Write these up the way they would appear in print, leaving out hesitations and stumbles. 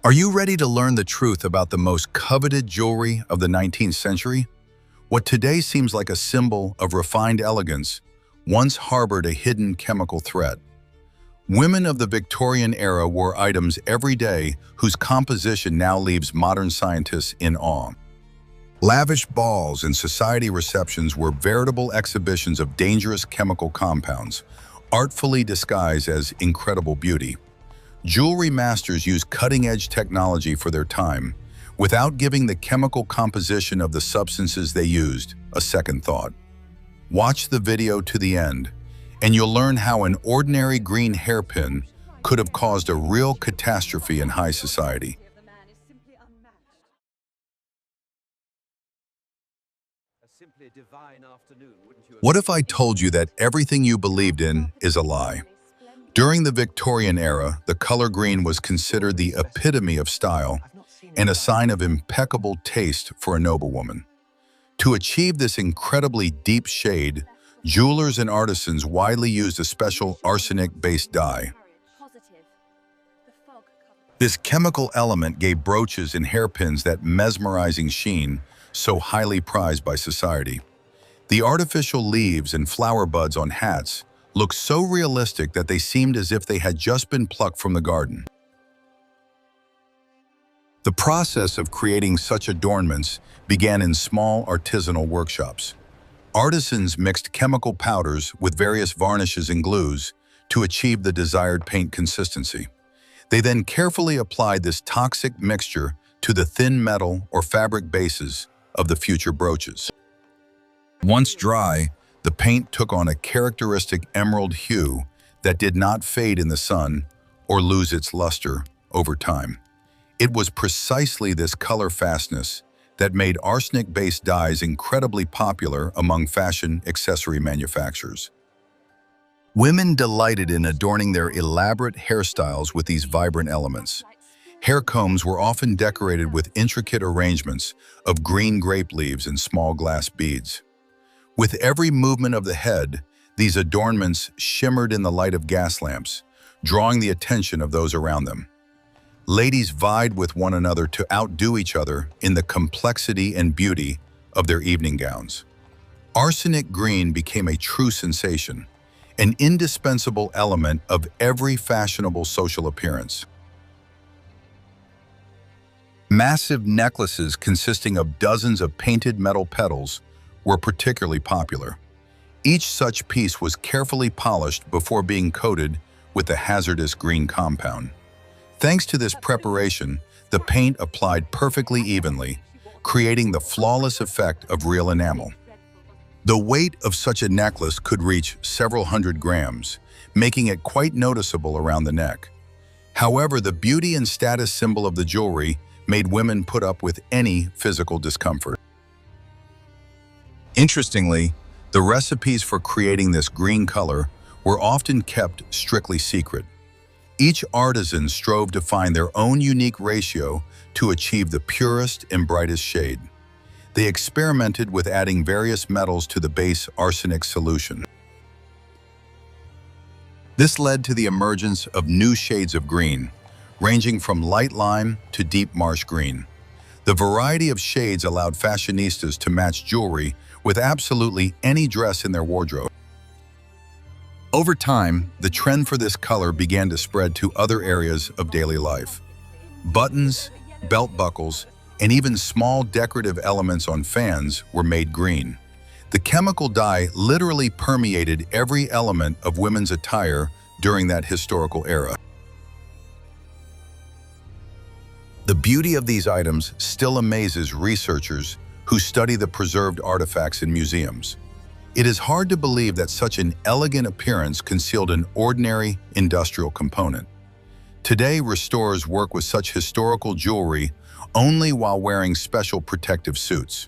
Are you ready to learn the truth about the most coveted jewelry of the 19th century? What today seems like a symbol of refined elegance once harbored a hidden chemical threat. Women of the Victorian era wore items every day whose composition now leaves modern scientists in awe. Lavish balls and society receptions were veritable exhibitions of dangerous chemical compounds, artfully disguised as incredible beauty. Jewelry masters used cutting-edge technology for their time, without giving the chemical composition of the substances they used a second thought. Watch the video to the end, and you'll learn how an ordinary green hairpin could have caused a real catastrophe in high society. What if I told you that everything you believed in is a lie? During the Victorian era, the color green was considered the epitome of style and a sign of impeccable taste for a noblewoman. To achieve this incredibly deep shade, jewelers and artisans widely used a special arsenic-based dye. This chemical element gave brooches and hairpins that mesmerizing sheen, so highly prized by society. The artificial leaves and flower buds on hats looked so realistic that they seemed as if they had just been plucked from the garden. The process of creating such adornments began in small artisanal workshops. Artisans mixed chemical powders with various varnishes and glues to achieve the desired paint consistency. They then carefully applied this toxic mixture to the thin metal or fabric bases of the future brooches. Once dry, the paint took on a characteristic emerald hue that did not fade in the sun or lose its luster over time. It was precisely this color fastness that made arsenic-based dyes incredibly popular among fashion accessory manufacturers. Women delighted in adorning their elaborate hairstyles with these vibrant elements. Hair combs were often decorated with intricate arrangements of green grape leaves and small glass beads. With every movement of the head, these adornments shimmered in the light of gas lamps, drawing the attention of those around them. Ladies vied with one another to outdo each other in the complexity and beauty of their evening gowns. Arsenic green became a true sensation, an indispensable element of every fashionable social appearance. Massive necklaces consisting of dozens of painted metal petals were particularly popular. Each such piece was carefully polished before being coated with the hazardous green compound. Thanks to this preparation, the paint applied perfectly evenly, creating the flawless effect of real enamel. The weight of such a necklace could reach several hundred grams, making it quite noticeable around the neck. However, the beauty and status symbol of the jewelry made women put up with any physical discomfort. Interestingly, the recipes for creating this green color were often kept strictly secret. Each artisan strove to find their own unique ratio to achieve the purest and brightest shade. They experimented with adding various metals to the base arsenic solution. This led to the emergence of new shades of green, ranging from light lime to deep marsh green. The variety of shades allowed fashionistas to match jewelry with absolutely any dress in their wardrobe. Over time, the trend for this color began to spread to other areas of daily life. Buttons, belt buckles, and even small decorative elements on fans were made green. The chemical dye literally permeated every element of women's attire during that historical era. The beauty of these items still amazes researchers who study the preserved artifacts in museums. It is hard to believe that such an elegant appearance concealed an ordinary industrial component. Today, restorers work with such historical jewelry only while wearing special protective suits.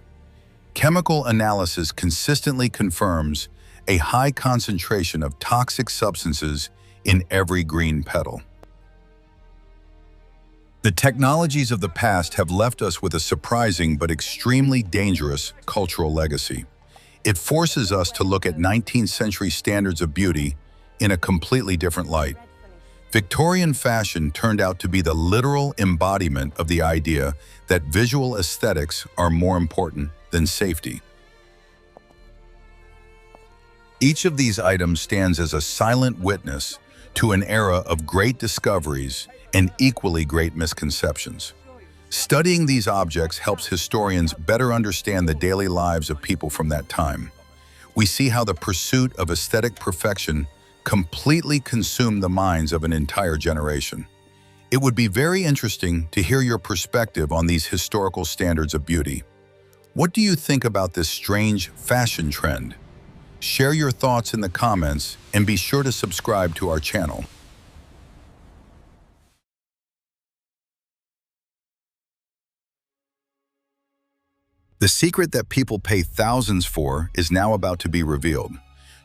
Chemical analysis consistently confirms a high concentration of toxic substances in every green petal. The technologies of the past have left us with a surprising but extremely dangerous cultural legacy. It forces us to look at 19th century standards of beauty in a completely different light. Victorian fashion turned out to be the literal embodiment of the idea that visual aesthetics are more important than safety. Each of these items stands as a silent witness to an era of great discoveries and equally great misconceptions. Studying these objects helps historians better understand the daily lives of people from that time. We see how the pursuit of aesthetic perfection completely consumed the minds of an entire generation. It would be very interesting to hear your perspective on these historical standards of beauty. What do you think about this strange fashion trend? Share your thoughts in the comments and be sure to subscribe to our channel. The secret that people pay thousands for is now about to be revealed.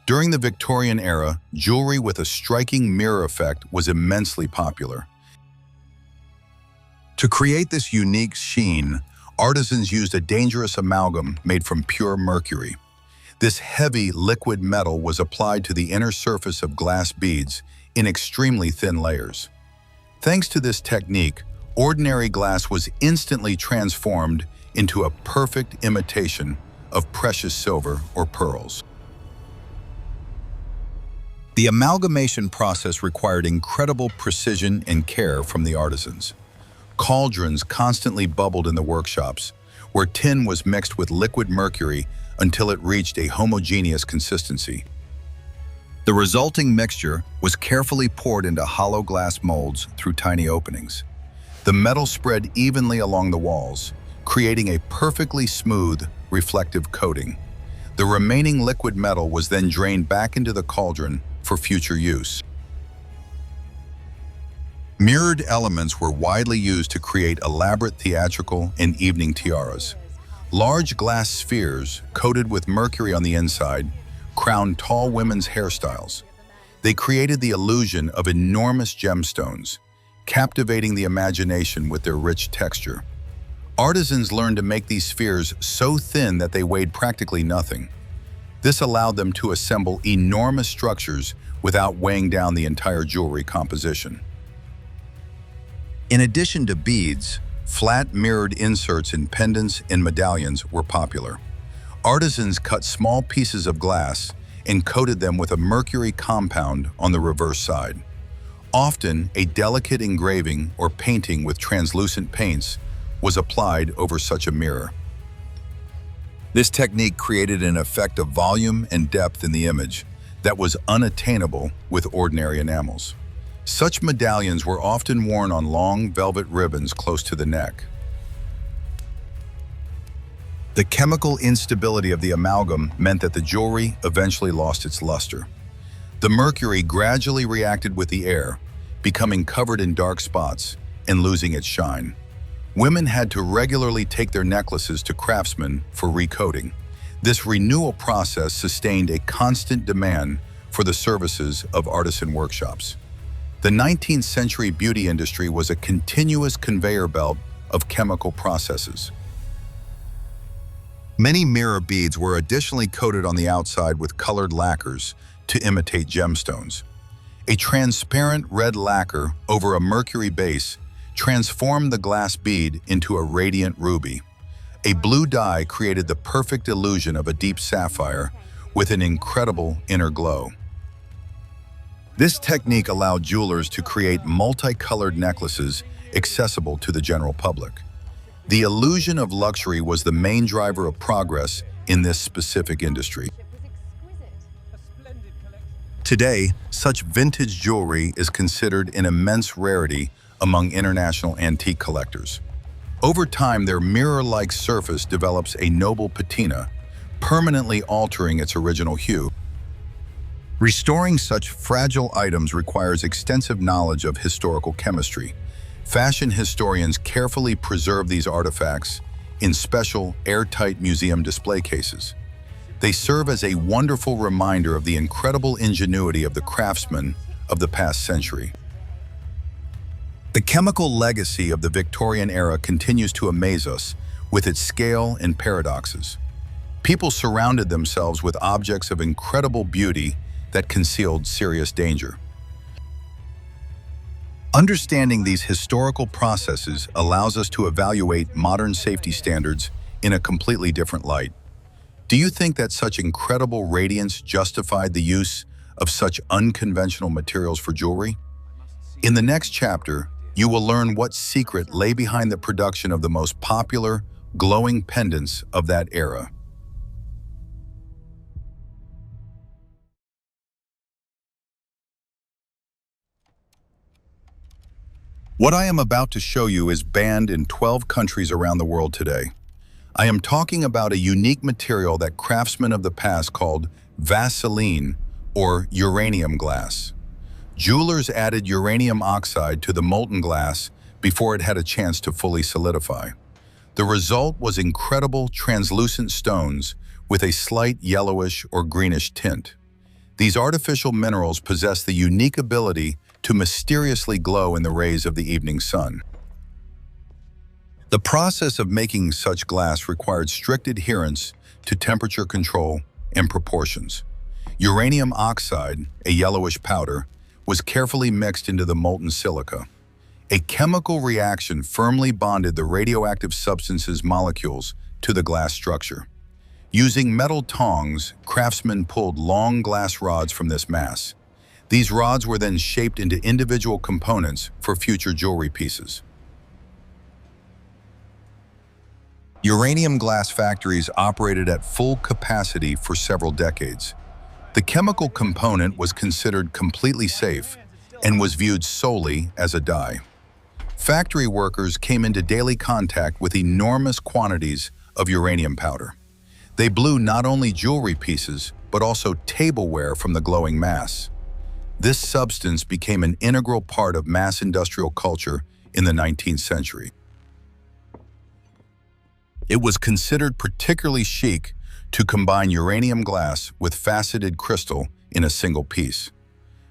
During the Victorian era, jewelry with a striking mirror effect was immensely popular. To create this unique sheen, artisans used a dangerous amalgam made from pure mercury. This heavy liquid metal was applied to the inner surface of glass beads in extremely thin layers. Thanks to this technique, ordinary glass was instantly transformed into a perfect imitation of precious silver or pearls. The amalgamation process required incredible precision and care from the artisans. Cauldrons constantly bubbled in the workshops, where tin was mixed with liquid mercury until it reached a homogeneous consistency. The resulting mixture was carefully poured into hollow glass molds through tiny openings. The metal spread evenly along the walls, creating a perfectly smooth, reflective coating. The remaining liquid metal was then drained back into the cauldron for future use. Mirrored elements were widely used to create elaborate theatrical and evening tiaras. Large glass spheres, coated with mercury on the inside, crowned tall women's hairstyles. They created the illusion of enormous gemstones, captivating the imagination with their rich texture. Artisans learned to make these spheres so thin that they weighed practically nothing. This allowed them to assemble enormous structures without weighing down the entire jewelry composition. In addition to beads, flat mirrored inserts in pendants and medallions were popular. Artisans cut small pieces of glass and coated them with a mercury compound on the reverse side. Often, a delicate engraving or painting with translucent paints was applied over such a mirror. This technique created an effect of volume and depth in the image that was unattainable with ordinary enamels. Such medallions were often worn on long velvet ribbons close to the neck. The chemical instability of the amalgam meant that the jewelry eventually lost its luster. The mercury gradually reacted with the air, becoming covered in dark spots and losing its shine. Women had to regularly take their necklaces to craftsmen for recoating. This renewal process sustained a constant demand for the services of artisan workshops. The 19th century beauty industry was a continuous conveyor belt of chemical processes. Many mirror beads were additionally coated on the outside with colored lacquers to imitate gemstones. A transparent red lacquer over a mercury base transformed the glass bead into a radiant ruby. A blue dye created the perfect illusion of a deep sapphire with an incredible inner glow. This technique allowed jewelers to create multicolored necklaces accessible to the general public. The illusion of luxury was the main driver of progress in this specific industry. Today, such vintage jewelry is considered an immense rarity among international antique collectors. Over time, their mirror-like surface develops a noble patina, permanently altering its original hue. Restoring such fragile items requires extensive knowledge of historical chemistry. Fashion historians carefully preserve these artifacts in special, airtight museum display cases. They serve as a wonderful reminder of the incredible ingenuity of the craftsmen of the past century. The chemical legacy of the Victorian era continues to amaze us with its scale and paradoxes. People surrounded themselves with objects of incredible beauty that concealed serious danger. Understanding these historical processes allows us to evaluate modern safety standards in a completely different light. Do you think that such incredible radiance justified the use of such unconventional materials for jewelry? In the next chapter, you will learn what secret lay behind the production of the most popular, glowing pendants of that era. What I am about to show you is banned in 12 countries around the world today. I am talking about a unique material that craftsmen of the past called Vaseline or uranium glass. Jewelers added uranium oxide to the molten glass before it had a chance to fully solidify. The result was incredible translucent stones with a slight yellowish or greenish tint. These artificial minerals possess the unique ability to mysteriously glow in the rays of the evening sun. The process of making such glass required strict adherence to temperature control and proportions. Uranium oxide, a yellowish powder, was carefully mixed into the molten silica. A chemical reaction firmly bonded the radioactive substance's molecules to the glass structure. Using metal tongs, craftsmen pulled long glass rods from this mass. These rods were then shaped into individual components for future jewelry pieces. Uranium glass factories operated at full capacity for several decades. The chemical component was considered completely safe and was viewed solely as a dye. Factory workers came into daily contact with enormous quantities of uranium powder. They blew not only jewelry pieces, but also tableware from the glowing mass. This substance became an integral part of mass industrial culture in the 19th century. It was considered particularly chic to combine uranium glass with faceted crystal in a single piece.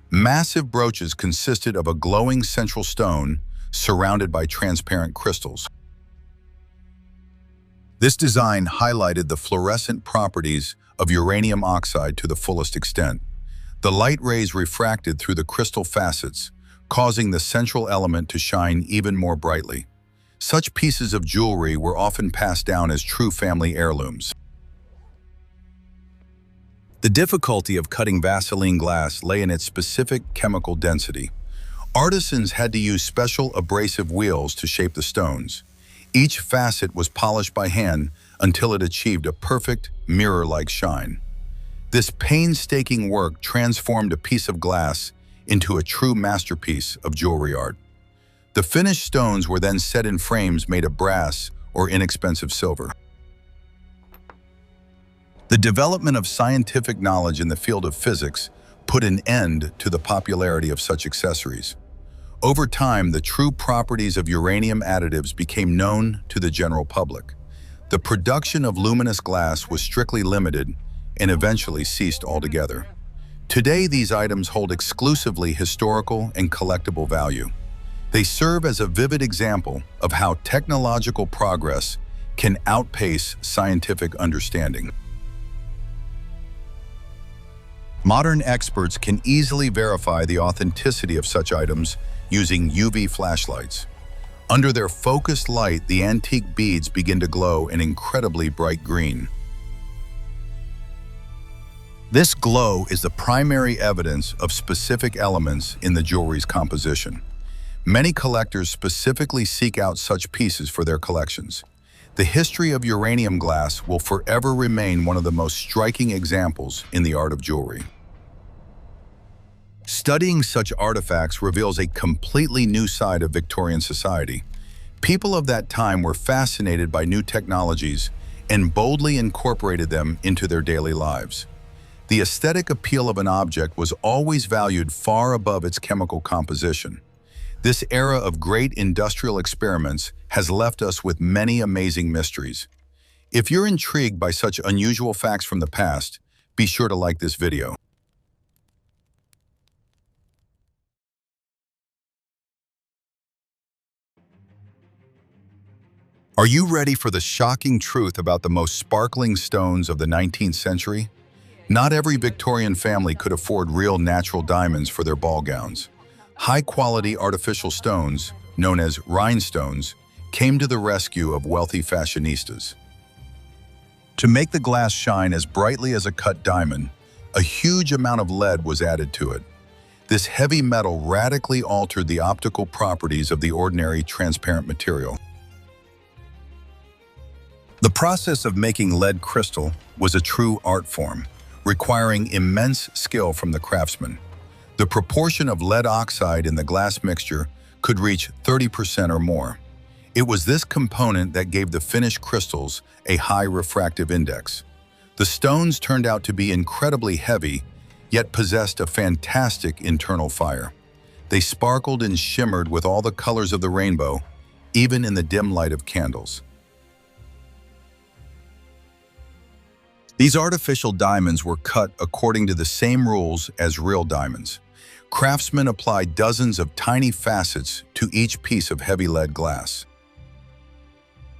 Massive brooches consisted of a glowing central stone surrounded by transparent crystals. This design highlighted the fluorescent properties of uranium oxide to the fullest extent. The light rays refracted through the crystal facets, causing the central element to shine even more brightly. Such pieces of jewelry were often passed down as true family heirlooms. The difficulty of cutting Vaseline glass lay in its specific chemical density. Artisans had to use special abrasive wheels to shape the stones. Each facet was polished by hand until it achieved a perfect, mirror-like shine. This painstaking work transformed a piece of glass into a true masterpiece of jewelry art. The finished stones were then set in frames made of brass or inexpensive silver. The development of scientific knowledge in the field of physics put an end to the popularity of such accessories. Over time, the true properties of uranium additives became known to the general public. The production of luminous glass was strictly limited and eventually ceased altogether. Today, these items hold exclusively historical and collectible value. They serve as a vivid example of how technological progress can outpace scientific understanding. Modern experts can easily verify the authenticity of such items using UV flashlights. Under their focused light, the antique beads begin to glow an incredibly bright green. This glow is the primary evidence of specific elements in the jewelry's composition. Many collectors specifically seek out such pieces for their collections. The history of uranium glass will forever remain one of the most striking examples in the art of jewelry. Studying such artifacts reveals a completely new side of Victorian society. People of that time were fascinated by new technologies and boldly incorporated them into their daily lives. The aesthetic appeal of an object was always valued far above its chemical composition. This era of great industrial experiments has left us with many amazing mysteries. If you're intrigued by such unusual facts from the past, be sure to like this video. Are you ready for the shocking truth about the most sparkling stones of the 19th century? Not every Victorian family could afford real natural diamonds for their ball gowns. High-quality artificial stones, known as rhinestones, came to the rescue of wealthy fashionistas. To make the glass shine as brightly as a cut diamond, a huge amount of lead was added to it. This heavy metal radically altered the optical properties of the ordinary transparent material. The process of making lead crystal was a true art form, requiring immense skill from the craftsman. The proportion of lead oxide in the glass mixture could reach 30% or more. It was this component that gave the finished crystals a high refractive index. The stones turned out to be incredibly heavy, yet possessed a fantastic internal fire. They sparkled and shimmered with all the colors of the rainbow, even in the dim light of candles. These artificial diamonds were cut according to the same rules as real diamonds. Craftsmen applied dozens of tiny facets to each piece of heavy lead glass.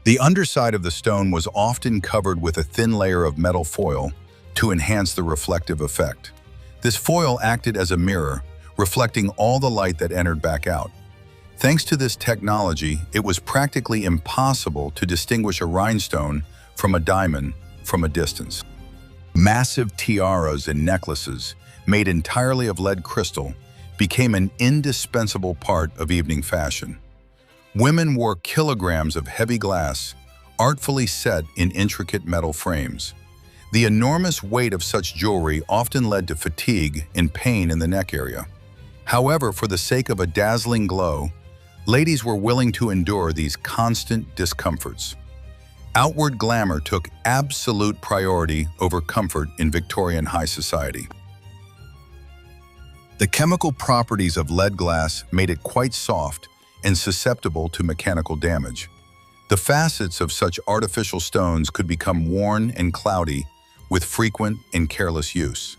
The underside of the stone was often covered with a thin layer of metal foil to enhance the reflective effect. This foil acted as a mirror, reflecting all the light that entered back out. Thanks to this technology, it was practically impossible to distinguish a rhinestone from a diamond from a distance. Massive tiaras and necklaces, made entirely of lead crystal, became an indispensable part of evening fashion. Women wore kilograms of heavy glass, artfully set in intricate metal frames. The enormous weight of such jewelry often led to fatigue and pain in the neck area. However, for the sake of a dazzling glow, ladies were willing to endure these constant discomforts. Outward glamour took absolute priority over comfort in Victorian high society. The chemical properties of lead glass made it quite soft and susceptible to mechanical damage. The facets of such artificial stones could become worn and cloudy with frequent and careless use.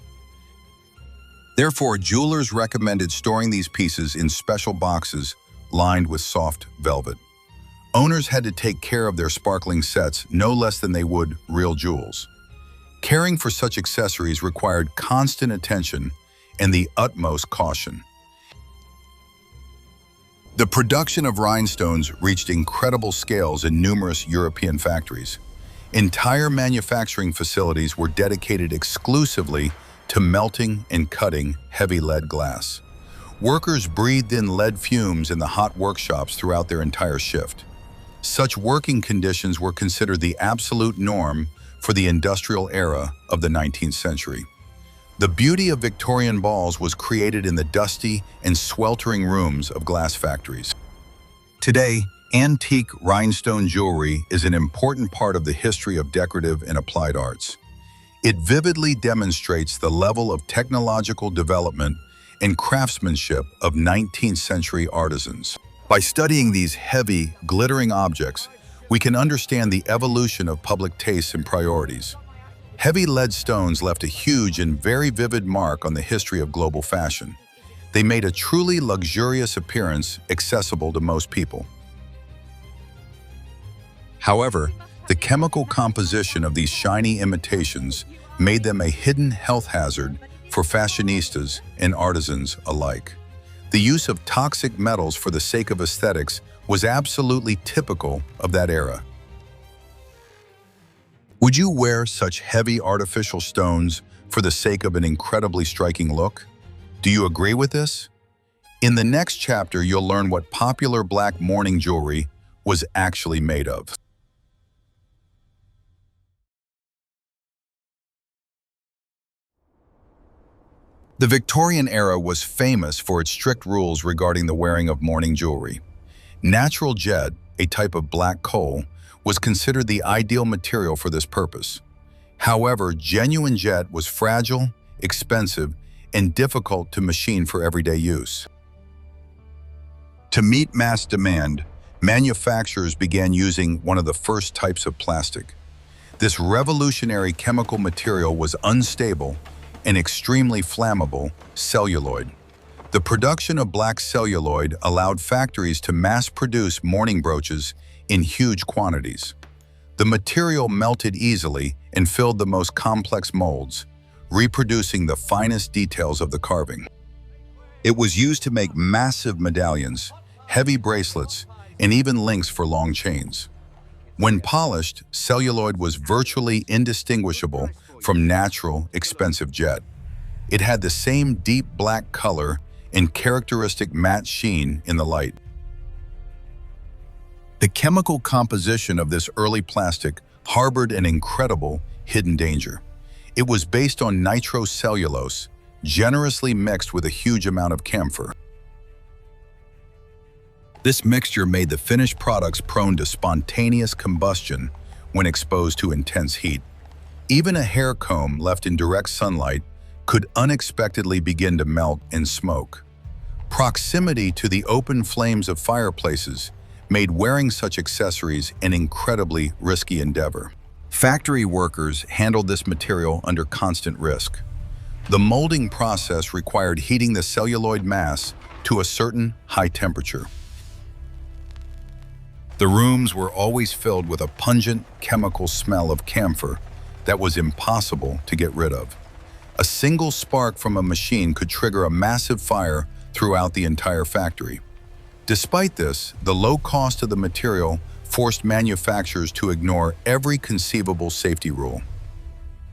Therefore, jewelers recommended storing these pieces in special boxes lined with soft velvet. Owners had to take care of their sparkling sets no less than they would real jewels. Caring for such accessories required constant attention and the utmost caution. The production of rhinestones reached incredible scales in numerous European factories. Entire manufacturing facilities were dedicated exclusively to melting and cutting heavy lead glass. Workers breathed in lead fumes in the hot workshops throughout their entire shift. Such working conditions were considered the absolute norm for the industrial era of the 19th century. The beauty of Victorian balls was created in the dusty and sweltering rooms of glass factories. Today, antique rhinestone jewelry is an important part of the history of decorative and applied arts. It vividly demonstrates the level of technological development and craftsmanship of 19th century artisans. By studying these heavy, glittering objects, we can understand the evolution of public tastes and priorities. Heavy lead stones left a huge and very vivid mark on the history of global fashion. They made a truly luxurious appearance accessible to most people. However, the chemical composition of these shiny imitations made them a hidden health hazard for fashionistas and artisans alike. The use of toxic metals for the sake of aesthetics was absolutely typical of that era. Would you wear such heavy artificial stones for the sake of an incredibly striking look? Do you agree with this? In the next chapter, you'll learn what popular black mourning jewelry was actually made of. The Victorian era was famous for its strict rules regarding the wearing of mourning jewelry. Natural jet, a type of black coal, was considered the ideal material for this purpose. However, genuine jet was fragile, expensive, and difficult to machine for everyday use. To meet mass demand, manufacturers began using one of the first types of plastic. This revolutionary chemical material was unstable and extremely flammable, celluloid. The production of black celluloid allowed factories to mass-produce mourning brooches in huge quantities. The material melted easily and filled the most complex molds, reproducing the finest details of the carving. It was used to make massive medallions, heavy bracelets, and even links for long chains. When polished, celluloid was virtually indistinguishable from natural, expensive jet. It had the same deep black color and characteristic matte sheen in the light. The chemical composition of this early plastic harbored an incredible hidden danger. It was based on nitrocellulose, generously mixed with a huge amount of camphor. This mixture made the finished products prone to spontaneous combustion when exposed to intense heat. Even a hair comb left in direct sunlight could unexpectedly begin to melt and smoke. Proximity to the open flames of fireplaces made wearing such accessories an incredibly risky endeavor. Factory workers handled this material under constant risk. The molding process required heating the celluloid mass to a certain high temperature. The rooms were always filled with a pungent chemical smell of camphor that was impossible to get rid of. A single spark from a machine could trigger a massive fire throughout the entire factory. Despite this, the low cost of the material forced manufacturers to ignore every conceivable safety rule.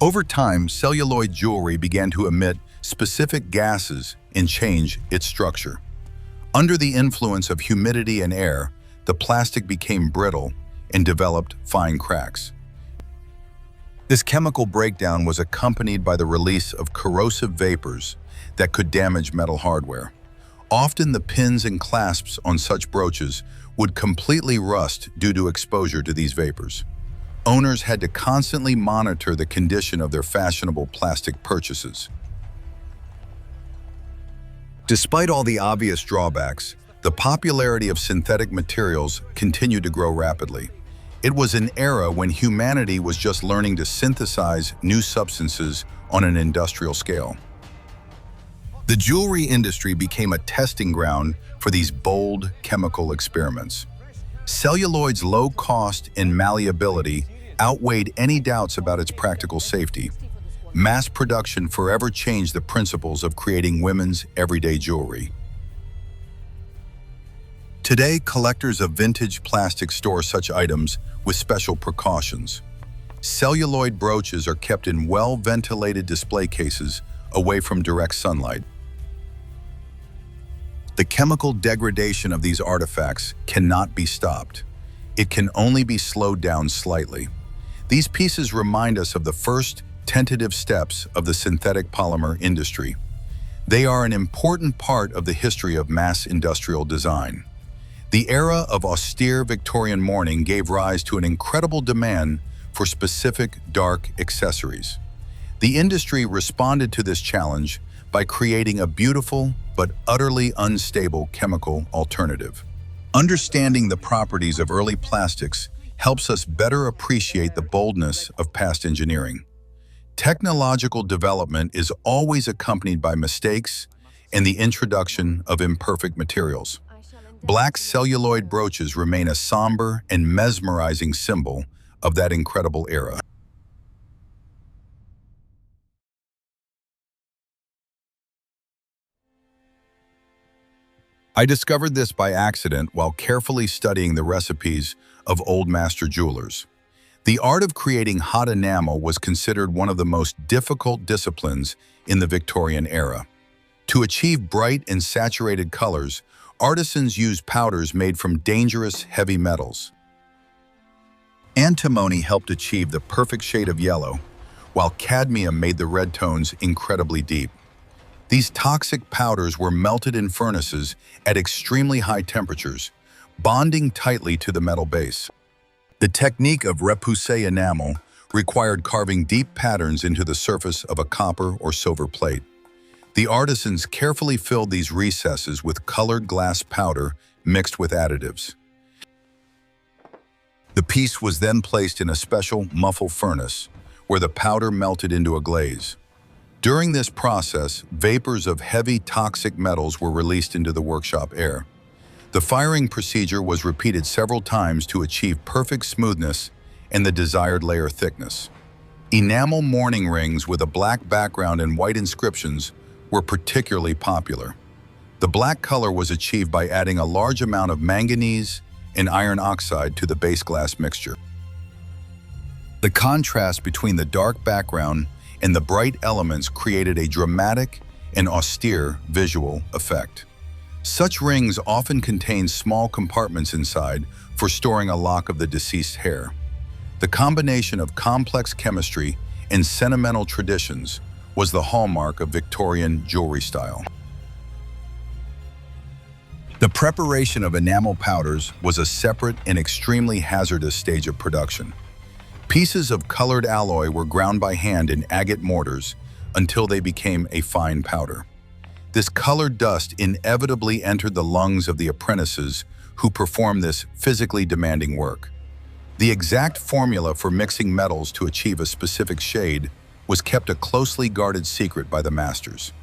Over time, celluloid jewelry began to emit specific gases and change its structure. Under the influence of humidity and air, the plastic became brittle and developed fine cracks. This chemical breakdown was accompanied by the release of corrosive vapors that could damage metal hardware. Often the pins and clasps on such brooches would completely rust due to exposure to these vapors. Owners had to constantly monitor the condition of their fashionable plastic purchases. Despite all the obvious drawbacks, the popularity of synthetic materials continued to grow rapidly. It was an era when humanity was just learning to synthesize new substances on an industrial scale. The jewelry industry became a testing ground for these bold chemical experiments. Celluloid's low cost and malleability outweighed any doubts about its practical safety. Mass production forever changed the principles of creating women's everyday jewelry. Today, collectors of vintage plastic store such items with special precautions. Celluloid brooches are kept in well-ventilated display cases away from direct sunlight. The chemical degradation of these artifacts cannot be stopped. It can only be slowed down slightly. These pieces remind us of the first tentative steps of the synthetic polymer industry. They are an important part of the history of mass industrial design. The era of austere Victorian mourning gave rise to an incredible demand for specific dark accessories. The industry responded to this challenge by creating a beautiful but utterly unstable chemical alternative. Understanding the properties of early plastics helps us better appreciate the boldness of past engineering. Technological development is always accompanied by mistakes and the introduction of imperfect materials. Black celluloid brooches remain a somber and mesmerizing symbol of that incredible era. I discovered this by accident while carefully studying the recipes of old master jewelers. The art of creating hot enamel was considered one of the most difficult disciplines in the Victorian era. To achieve bright and saturated colors, artisans used powders made from dangerous heavy metals. Antimony helped achieve the perfect shade of yellow, while cadmium made the red tones incredibly deep. These toxic powders were melted in furnaces at extremely high temperatures, bonding tightly to the metal base. The technique of repoussé enamel required carving deep patterns into the surface of a copper or silver plate. The artisans carefully filled these recesses with colored glass powder mixed with additives. The piece was then placed in a special muffle furnace where the powder melted into a glaze. During this process, vapors of heavy toxic metals were released into the workshop air. The firing procedure was repeated several times to achieve perfect smoothness and the desired layer thickness. Enamel mourning rings with a black background and white inscriptions were particularly popular. The black color was achieved by adding a large amount of manganese and iron oxide to the base glass mixture. The contrast between the dark background and the bright elements created a dramatic and austere visual effect. Such rings often contain small compartments inside for storing a lock of the deceased's hair. The combination of complex chemistry and sentimental traditions was the hallmark of Victorian jewelry style. The preparation of enamel powders was a separate and extremely hazardous stage of production. Pieces of colored alloy were ground by hand in agate mortars until they became a fine powder. This colored dust inevitably entered the lungs of the apprentices who performed this physically demanding work. The exact formula for mixing metals to achieve a specific shade was kept a closely guarded secret by the masters.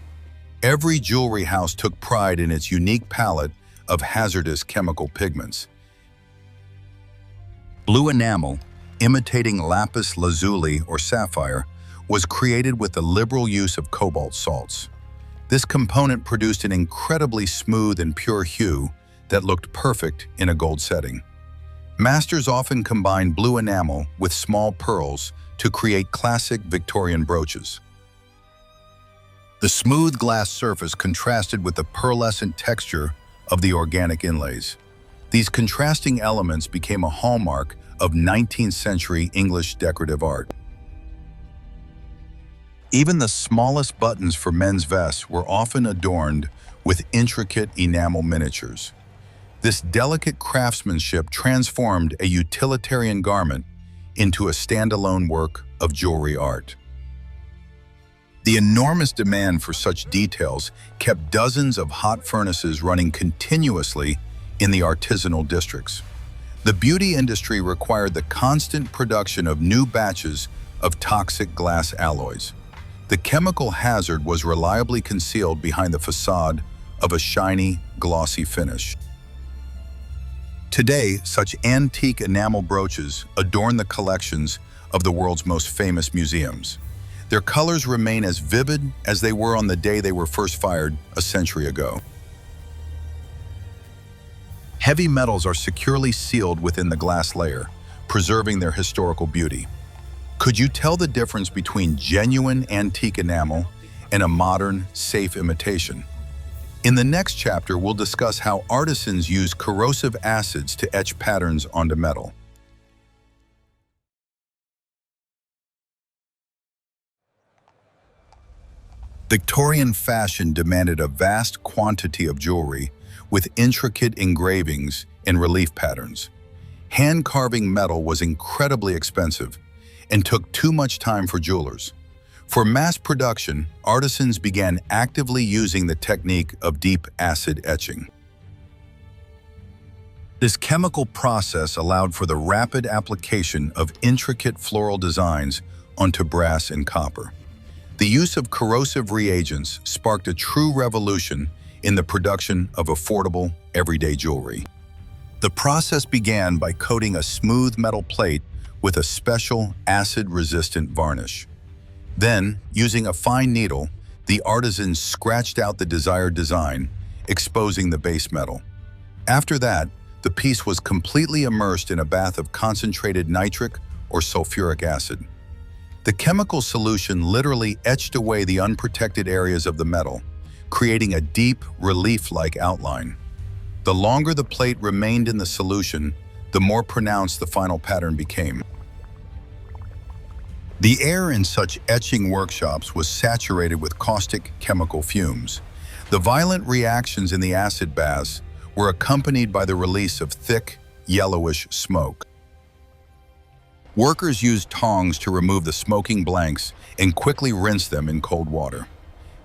Every jewelry house took pride in its unique palette of hazardous chemical pigments. Blue enamel, imitating lapis lazuli or sapphire, was created with the liberal use of cobalt salts. This component produced an incredibly smooth and pure hue that looked perfect in a gold setting. Masters often combined blue enamel with small pearls to create classic Victorian brooches. The smooth glass surface contrasted with the pearlescent texture of the organic inlays. These contrasting elements became a hallmark of 19th century English decorative art. Even the smallest buttons for men's vests were often adorned with intricate enamel miniatures. This delicate craftsmanship transformed a utilitarian garment into a standalone work of jewelry art. The enormous demand for such details kept dozens of hot furnaces running continuously in the artisanal districts. The beauty industry required the constant production of new batches of toxic glass alloys. The chemical hazard was reliably concealed behind the facade of a shiny, glossy finish. Today, such antique enamel brooches adorn the collections of the world's most famous museums. Their colors remain as vivid as they were on the day they were first fired a century ago. Heavy metals are securely sealed within the glass layer, preserving their historical beauty. Could you tell the difference between genuine antique enamel and a modern, safe imitation? In the next chapter, we'll discuss how artisans use corrosive acids to etch patterns onto metal. Victorian fashion demanded a vast quantity of jewelry with intricate engravings and relief patterns. Hand-carving metal was incredibly expensive and took too much time for jewelers. For mass production, artisans began actively using the technique of deep acid etching. This chemical process allowed for the rapid application of intricate floral designs onto brass and copper. The use of corrosive reagents sparked a true revolution in the production of affordable, everyday jewelry. The process began by coating a smooth metal plate with a special acid-resistant varnish. Then, using a fine needle, the artisans scratched out the desired design, exposing the base metal. After that, the piece was completely immersed in a bath of concentrated nitric or sulfuric acid. The chemical solution literally etched away the unprotected areas of the metal, creating a deep, relief-like outline. The longer the plate remained in the solution, the more pronounced the final pattern became. The air in such etching workshops was saturated with caustic chemical fumes. The violent reactions in the acid baths were accompanied by the release of thick, yellowish smoke. Workers used tongs to remove the smoking blanks and quickly rinse them in cold water.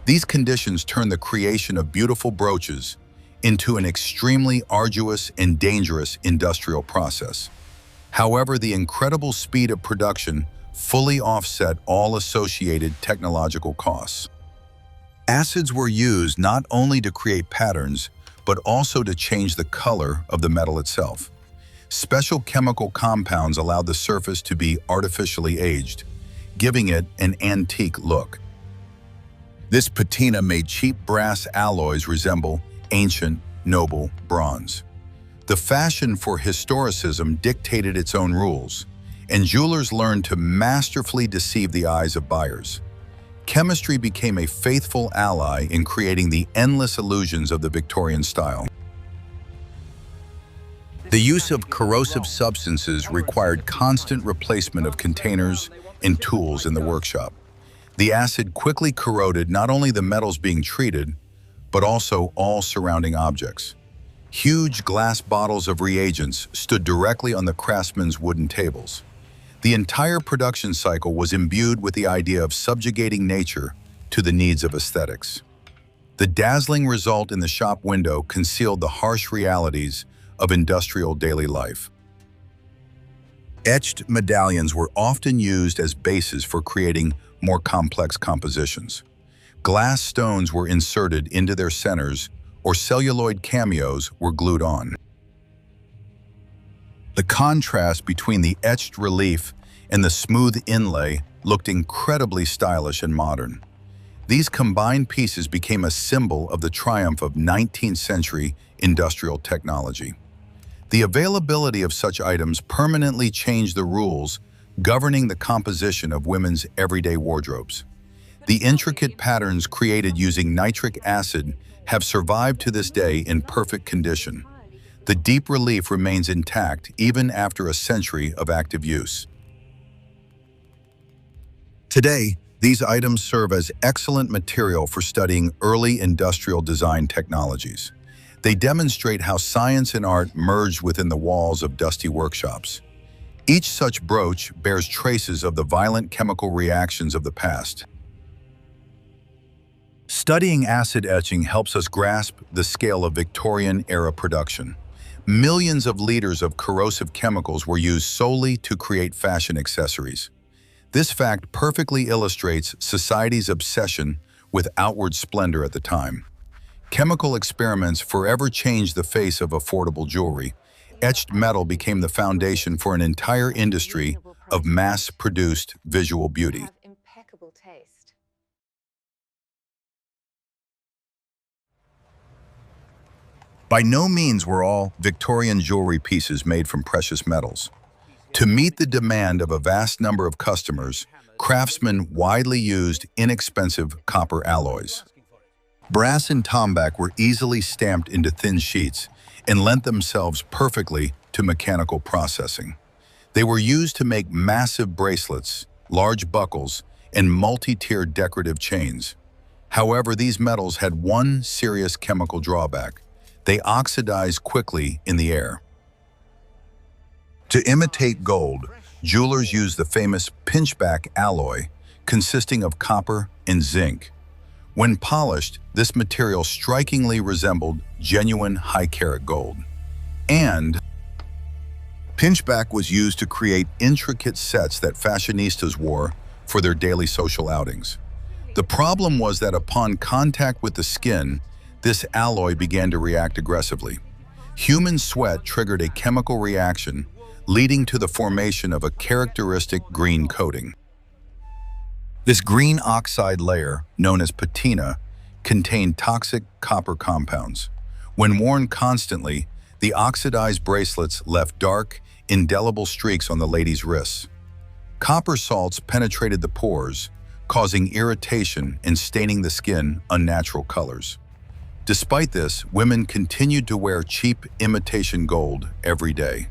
These conditions turned the creation of beautiful brooches into an extremely arduous and dangerous industrial process. However, the incredible speed of production fully offset all associated technological costs. Acids were used not only to create patterns, but also to change the color of the metal itself. Special chemical compounds allowed the surface to be artificially aged, giving it an antique look. This patina made cheap brass alloys resemble ancient, noble bronze. The fashion for historicism dictated its own rules, and jewelers learned to masterfully deceive the eyes of buyers. Chemistry became a faithful ally in creating the endless illusions of the Victorian style. The use of corrosive substances required constant replacement of containers and tools in the workshop. The acid quickly corroded not only the metals being treated, but also all surrounding objects. Huge glass bottles of reagents stood directly on the craftsmen's wooden tables. The entire production cycle was imbued with the idea of subjugating nature to the needs of aesthetics. The dazzling result in the shop window concealed the harsh realities of industrial daily life. Etched medallions were often used as bases for creating more complex compositions. Glass stones were inserted into their centers, or celluloid cameos were glued on. The contrast between the etched relief and the smooth inlay looked incredibly stylish and modern. These combined pieces became a symbol of the triumph of 19th century industrial technology. The availability of such items permanently changed the rules governing the composition of women's everyday wardrobes. The intricate patterns created using nitric acid have survived to this day in perfect condition. The deep relief remains intact even after a century of active use. Today, these items serve as excellent material for studying early industrial design technologies. They demonstrate how science and art merged within the walls of dusty workshops. Each such brooch bears traces of the violent chemical reactions of the past. Studying acid etching helps us grasp the scale of Victorian-era production. Millions of liters of corrosive chemicals were used solely to create fashion accessories. This fact perfectly illustrates society's obsession with outward splendor at the time. Chemical experiments forever changed the face of affordable jewelry. Etched metal became the foundation for an entire industry of mass-produced visual beauty. By no means were all Victorian jewelry pieces made from precious metals. To meet the demand of a vast number of customers, craftsmen widely used inexpensive copper alloys. Brass and tombac were easily stamped into thin sheets and lent themselves perfectly to mechanical processing. They were used to make massive bracelets, large buckles, and multi-tiered decorative chains. However, these metals had one serious chemical drawback. They oxidized quickly in the air. To imitate gold, jewelers used the famous pinchback alloy, consisting of copper and zinc. When polished, this material strikingly resembled genuine high-carat gold. And pinchback was used to create intricate sets that fashionistas wore for their daily social outings. The problem was that upon contact with the skin, this alloy began to react aggressively. Human sweat triggered a chemical reaction, leading to the formation of a characteristic green coating. This green oxide layer, known as patina, contained toxic copper compounds. When worn constantly, the oxidized bracelets left dark, indelible streaks on the lady's wrists. Copper salts penetrated the pores, causing irritation and staining the skin unnatural colors. Despite this, women continued to wear cheap imitation gold every day.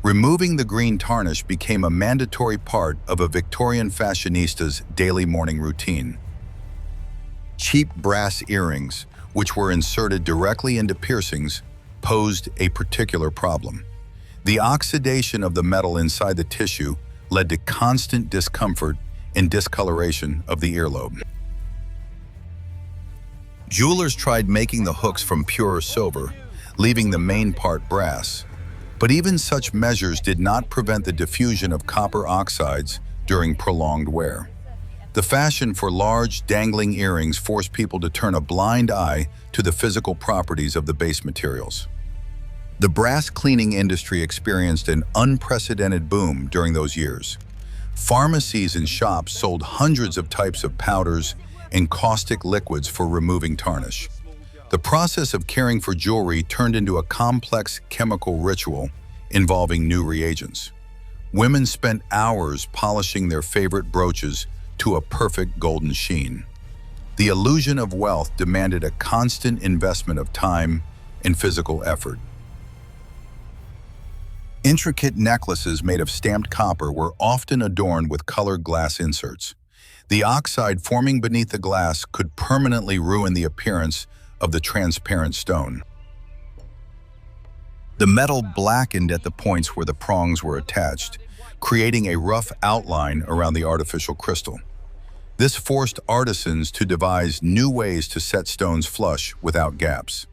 Removing the green tarnish became a mandatory part of a Victorian fashionista's daily morning routine. Cheap brass earrings, which were inserted directly into piercings, posed a particular problem. The oxidation of the metal inside the tissue led to constant discomfort and discoloration of the earlobe. Jewelers tried making the hooks from pure silver, leaving the main part brass. But even such measures did not prevent the diffusion of copper oxides during prolonged wear. The fashion for large, dangling earrings forced people to turn a blind eye to the physical properties of the base materials. The brass cleaning industry experienced an unprecedented boom during those years. Pharmacies and shops sold hundreds of types of powders and caustic liquids for removing tarnish. The process of caring for jewelry turned into a complex chemical ritual involving new reagents. Women spent hours polishing their favorite brooches to a perfect golden sheen. The illusion of wealth demanded a constant investment of time and physical effort. Intricate necklaces made of stamped copper were often adorned with colored glass inserts. The oxide forming beneath the glass could permanently ruin the appearance of the transparent stone. The metal blackened at the points where the prongs were attached, creating a rough outline around the artificial crystal. This forced artisans to devise new ways to set stones flush without gaps.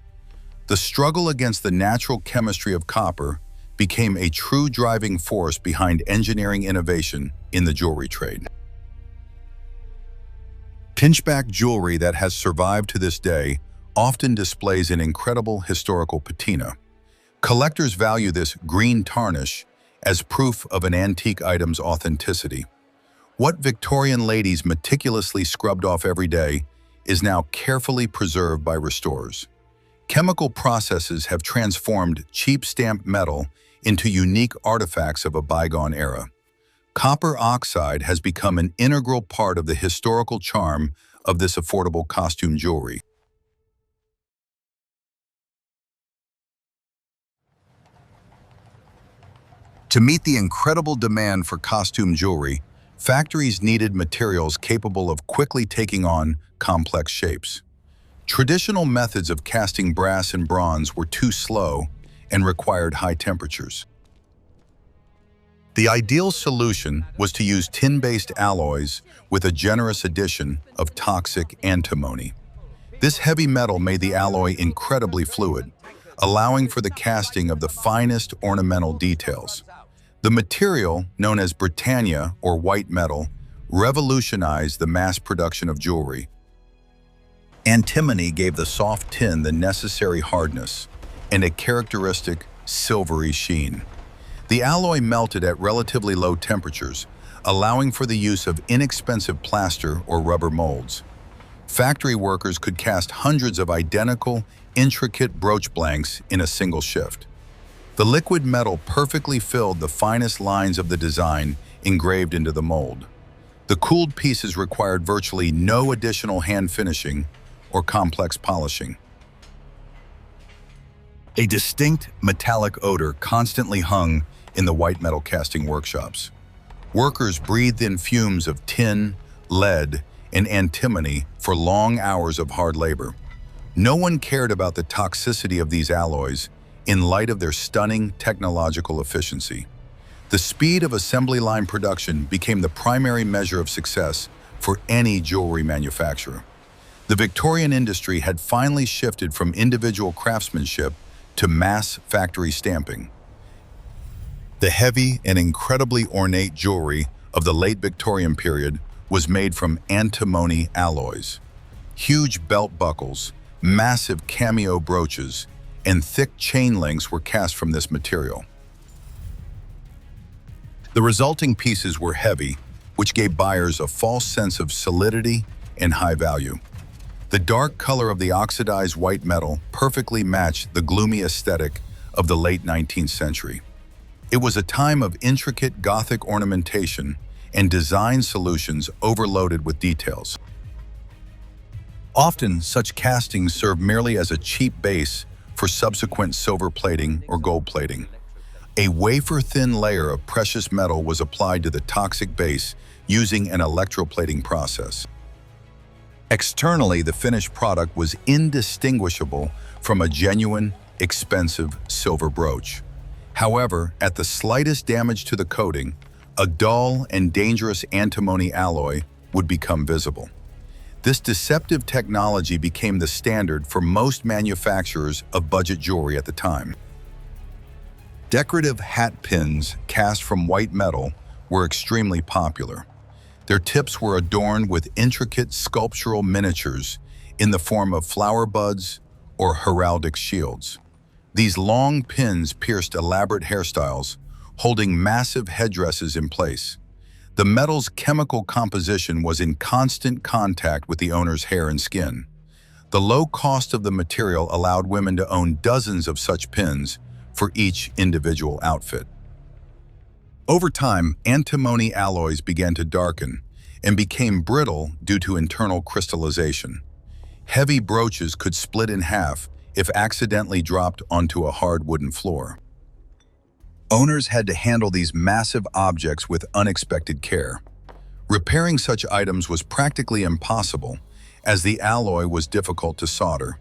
The struggle against the natural chemistry of copper became a true driving force behind engineering innovation in the jewelry trade. Pinchback jewelry that has survived to this day often displays an incredible historical patina. Collectors value this green tarnish as proof of an antique item's authenticity. What Victorian ladies meticulously scrubbed off every day is now carefully preserved by restorers. Chemical processes have transformed cheap stamped metal into unique artifacts of a bygone era. Copper oxide has become an integral part of the historical charm of this affordable costume jewelry. To meet the incredible demand for costume jewelry, factories needed materials capable of quickly taking on complex shapes. Traditional methods of casting brass and bronze were too slow and required high temperatures. The ideal solution was to use tin-based alloys with a generous addition of toxic antimony. This heavy metal made the alloy incredibly fluid, allowing for the casting of the finest ornamental details. The material, known as Britannia or white metal, revolutionized the mass production of jewelry. Antimony gave the soft tin the necessary hardness and a characteristic silvery sheen. The alloy melted at relatively low temperatures, allowing for the use of inexpensive plaster or rubber molds. Factory workers could cast hundreds of identical, intricate brooch blanks in a single shift. The liquid metal perfectly filled the finest lines of the design engraved into the mold. The cooled pieces required virtually no additional hand finishing or complex polishing. A distinct metallic odor constantly hung in the white metal casting workshops. Workers breathed in fumes of tin, lead, and antimony for long hours of hard labor. No one cared about the toxicity of these alloys in light of their stunning technological efficiency. The speed of assembly line production became the primary measure of success for any jewelry manufacturer. The Victorian industry had finally shifted from individual craftsmanship to mass factory stamping. The heavy and incredibly ornate jewelry of the late Victorian period was made from antimony alloys. Huge belt buckles, massive cameo brooches, and thick chain links were cast from this material. The resulting pieces were heavy, which gave buyers a false sense of solidity and high value. The dark color of the oxidized white metal perfectly matched the gloomy aesthetic of the late 19th century. It was a time of intricate Gothic ornamentation and design solutions overloaded with details. Often, such castings served merely as a cheap base for subsequent silver plating or gold plating. A wafer-thin layer of precious metal was applied to the toxic base using an electroplating process. Externally, the finished product was indistinguishable from a genuine, expensive silver brooch. However, at the slightest damage to the coating, a dull and dangerous antimony alloy would become visible. This deceptive technology became the standard for most manufacturers of budget jewelry at the time. Decorative hat pins cast from white metal were extremely popular. Their tips were adorned with intricate sculptural miniatures in the form of flower buds or heraldic shields. These long pins pierced elaborate hairstyles, holding massive headdresses in place. The metal's chemical composition was in constant contact with the owner's hair and skin. The low cost of the material allowed women to own dozens of such pins for each individual outfit. Over time, antimony alloys began to darken and became brittle due to internal crystallization. Heavy brooches could split in half if accidentally dropped onto a hard wooden floor. Owners had to handle these massive objects with unexpected care. Repairing such items was practically impossible, as the alloy was difficult to solder.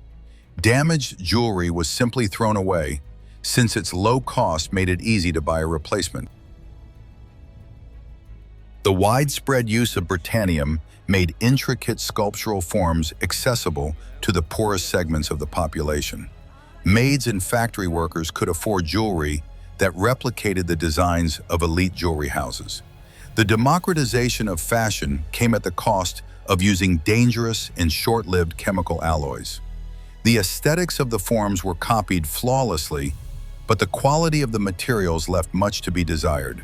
Damaged jewelry was simply thrown away, since its low cost made it easy to buy a replacement. The widespread use of Britannium made intricate sculptural forms accessible to the poorest segments of the population. Maids and factory workers could afford jewelry that replicated the designs of elite jewelry houses. The democratization of fashion came at the cost of using dangerous and short-lived chemical alloys. The aesthetics of the forms were copied flawlessly, but the quality of the materials left much to be desired.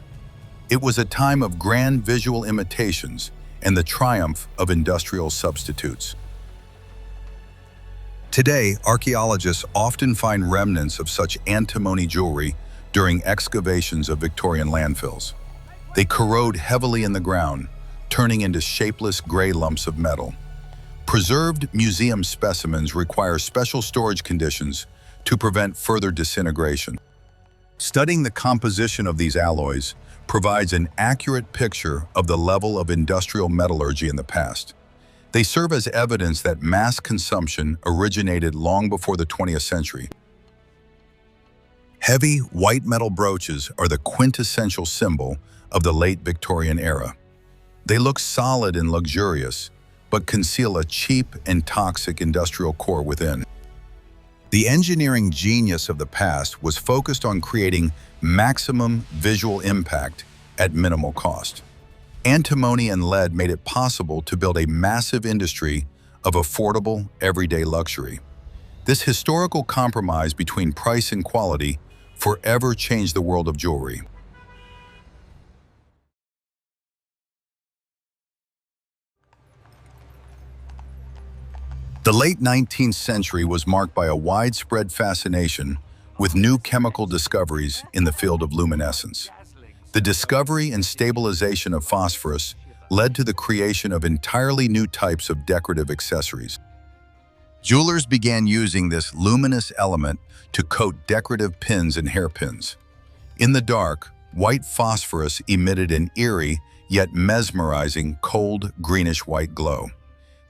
It was a time of grand visual imitations and the triumph of industrial substitutes. Today, archaeologists often find remnants of such antimony jewelry during excavations of Victorian landfills. They corrode heavily in the ground, turning into shapeless gray lumps of metal. Preserved museum specimens require special storage conditions to prevent further disintegration. Studying the composition of these alloys provides an accurate picture of the level of industrial metallurgy in the past. They serve as evidence that mass consumption originated long before the 20th century. Heavy, white metal brooches are the quintessential symbol of the late Victorian era. They look solid and luxurious, but conceal a cheap and toxic industrial core within. The engineering genius of the past was focused on creating maximum visual impact at minimal cost. Antimony and lead made it possible to build a massive industry of affordable, everyday luxury. This historical compromise between price and quality forever changed the world of jewelry. The late 19th century was marked by a widespread fascination with new chemical discoveries in the field of luminescence. The discovery and stabilization of phosphorus led to the creation of entirely new types of decorative accessories. Jewelers began using this luminous element to coat decorative pins and hairpins. In the dark, white phosphorus emitted an eerie yet mesmerizing cold greenish-white glow.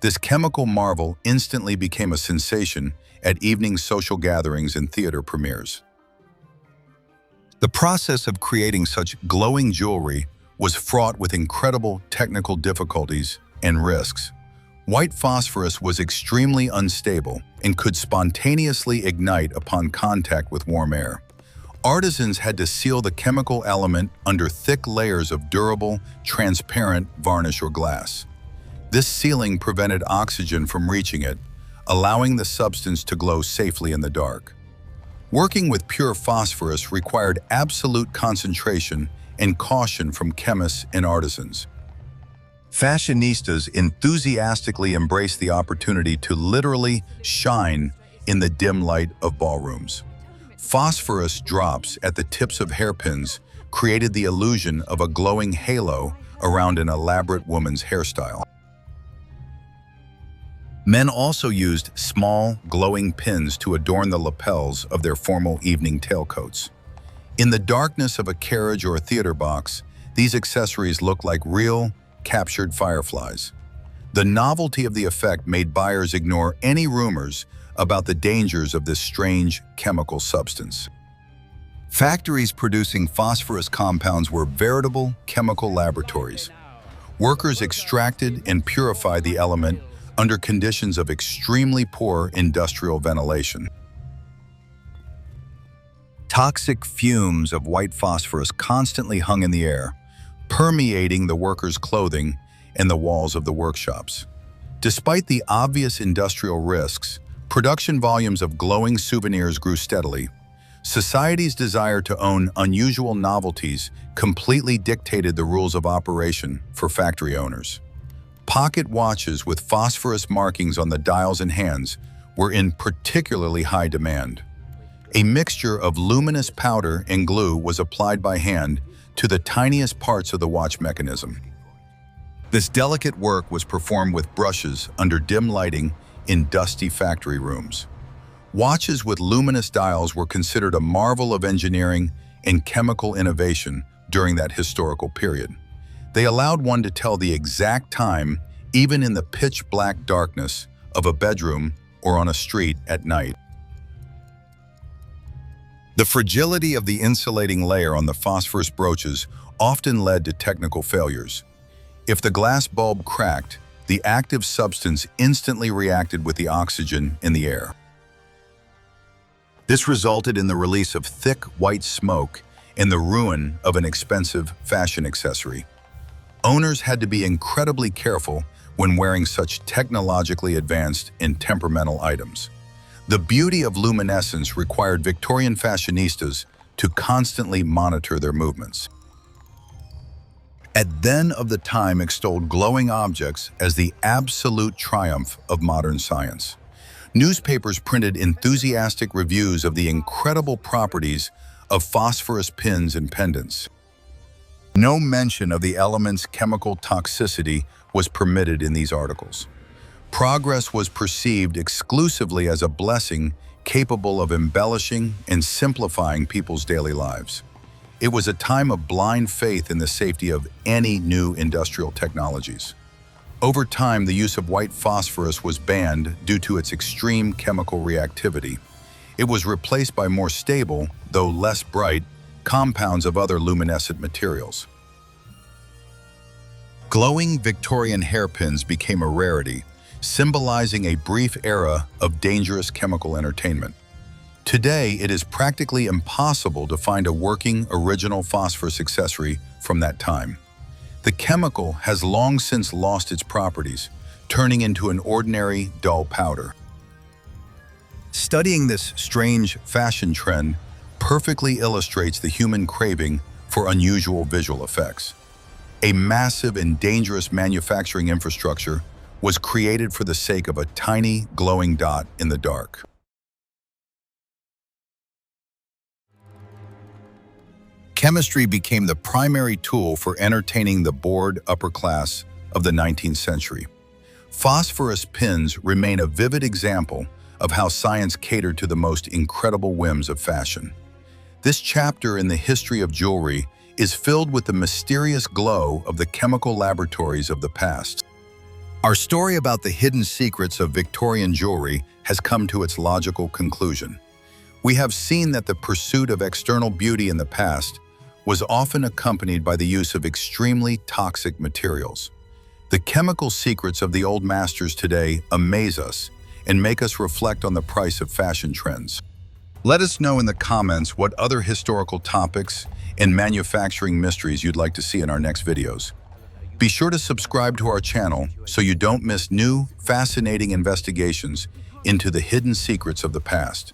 This chemical marvel instantly became a sensation at evening social gatherings and theater premieres. The process of creating such glowing jewelry was fraught with incredible technical difficulties and risks. White phosphorus was extremely unstable and could spontaneously ignite upon contact with warm air. Artisans had to seal the chemical element under thick layers of durable, transparent varnish or glass. This sealing prevented oxygen from reaching it, allowing the substance to glow safely in the dark. Working with pure phosphorus required absolute concentration and caution from chemists and artisans. Fashionistas enthusiastically embraced the opportunity to literally shine in the dim light of ballrooms. Phosphorus drops at the tips of hairpins created the illusion of a glowing halo around an elaborate woman's hairstyle. Men also used small, glowing pins to adorn the lapels of their formal evening tailcoats. In the darkness of a carriage or a theater box, these accessories looked like real, captured fireflies. The novelty of the effect made buyers ignore any rumors about the dangers of this strange chemical substance. Factories producing phosphorus compounds were veritable chemical laboratories. Workers extracted and purified the element under conditions of extremely poor industrial ventilation. Toxic fumes of white phosphorus constantly hung in the air, permeating the workers' clothing and the walls of the workshops. Despite the obvious industrial risks, production volumes of glowing souvenirs grew steadily. Society's desire to own unusual novelties completely dictated the rules of operation for factory owners. Pocket watches with phosphorus markings on the dials and hands were in particularly high demand. A mixture of luminous powder and glue was applied by hand to the tiniest parts of the watch mechanism. This delicate work was performed with brushes under dim lighting in dusty factory rooms. Watches with luminous dials were considered a marvel of engineering and chemical innovation during that historical period. They allowed one to tell the exact time, even in the pitch-black darkness of a bedroom or on a street at night. The fragility of the insulating layer on the phosphorus brooches often led to technical failures. If the glass bulb cracked, the active substance instantly reacted with the oxygen in the air. This resulted in the release of thick white smoke and the ruin of an expensive fashion accessory. Owners had to be incredibly careful when wearing such technologically advanced and temperamental items. The beauty of luminescence required Victorian fashionistas to constantly monitor their movements. At then of the time extolled glowing objects as the absolute triumph of modern science. Newspapers printed enthusiastic reviews of the incredible properties of phosphorus pins and pendants. No mention of the element's chemical toxicity was permitted in these articles. Progress was perceived exclusively as a blessing capable of embellishing and simplifying people's daily lives. It was a time of blind faith in the safety of any new industrial technologies. Over time, the use of white phosphorus was banned due to its extreme chemical reactivity. It was replaced by more stable, though less bright, compounds of other luminescent materials. Glowing Victorian hairpins became a rarity, symbolizing a brief era of dangerous chemical entertainment. Today, it is practically impossible to find a working original phosphorus accessory from that time. The chemical has long since lost its properties, turning into an ordinary, dull powder. Studying this strange fashion trend perfectly illustrates the human craving for unusual visual effects. A massive and dangerous manufacturing infrastructure was created for the sake of a tiny, glowing dot in the dark. Chemistry became the primary tool for entertaining the bored upper class of the 19th century. Phosphorus pins remain a vivid example of how science catered to the most incredible whims of fashion. This chapter in the history of jewelry is filled with the mysterious glow of the chemical laboratories of the past. Our story about the hidden secrets of Victorian jewelry has come to its logical conclusion. We have seen that the pursuit of external beauty in the past was often accompanied by the use of extremely toxic materials. The chemical secrets of the old masters today amaze us and make us reflect on the price of fashion trends. Let us know in the comments what other historical topics and manufacturing mysteries you'd like to see in our next videos. Be sure to subscribe to our channel so you don't miss new, fascinating investigations into the hidden secrets of the past.